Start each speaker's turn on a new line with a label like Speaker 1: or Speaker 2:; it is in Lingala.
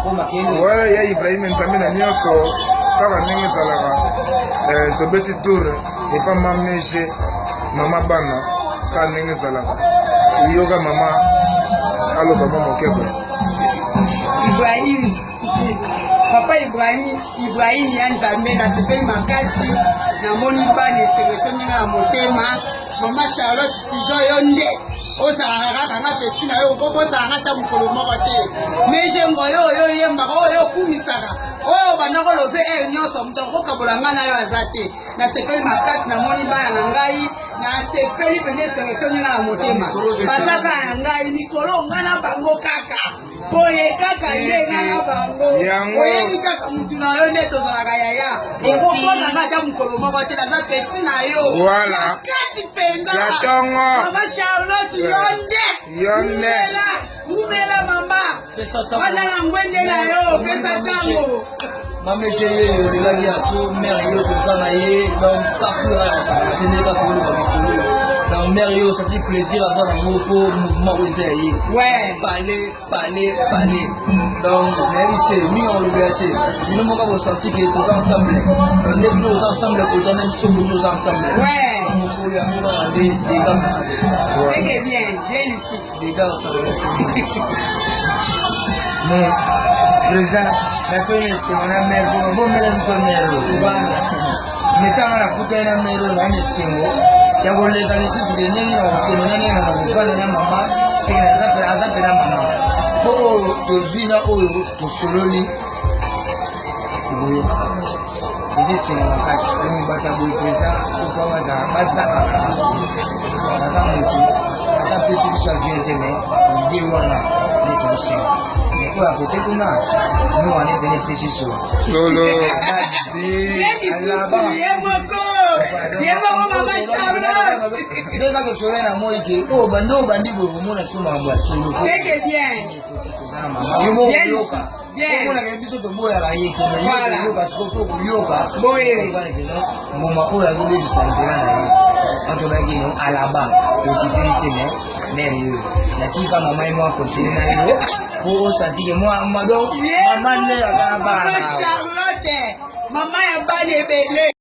Speaker 1: Ouais, ya Ibrahim Ntamina nyonso kaka ndenge ezalaka tobeti tour epa mamege mama bana ka ndenge ezalaka yoka mama aloba mama mokebo
Speaker 2: Ibrahim papa Ibrahim ya Nzambe nasepeli makasi namoni bana esereso ndenge na motema mama Charlotte tizo yo nde ozalaka kaka peti na yo okobosaka ta mokolo moko te mejengo oyo yembaka oyo okumisaka oyo bandako lobe nyonso moto akokabola ngai na yo aza te nasepeli makasi namoni bana na ngai nasepeli mpenza esereso ndenge na motema bazaka na ngai mikolo ngai na bango kaka boye kaka nde ngai na bango oyebi kaka mutu na yo nde tozalaka yaya okokoza ngai ata mokolo moko te naza peti na yo makasi mpenza mama Charlotte yonde umela mama wana na ngwende na yo pesa tango
Speaker 3: mame chérie olelaki ya to mère yo kozana ye donc kakula atende kakulu bakulu na mère yo senti plaisir aza nango po mouvement oyo eza ya ye pale donc nayebi te mingi olobela te bino moko bosenti ke toza ensemble nde bino oza ensemble koza nde biso bino oza ensemble mokolo yango kaka nde dega
Speaker 4: mais président natoyi esengo na mare bono bomela biso mare metanga na kuta na mare na mesengo ya koleka lisusu ke ndenge na kokende ndenge na kokana na mama aza mpe na mama po oyo tozwi na oyo tosololi boye eza esengo makasi omibata boye président bazaka baza motu ata pesi biso avie te me ide wana nde tosenga oya kote kuna no wane benefisi solo ndeka tosolo na moi ke o bando bandi boye komona so mambo ya solo omona ke biso toboyaka ye keyoka sikopo koyoka mbuma oyo azolebisa nzela na ye atobaki no alaba tokipeli te me mere yo natika mama ye mwa kontine na yo po osantike mama nde akana bana
Speaker 2: Charlotte mama ya bana ebele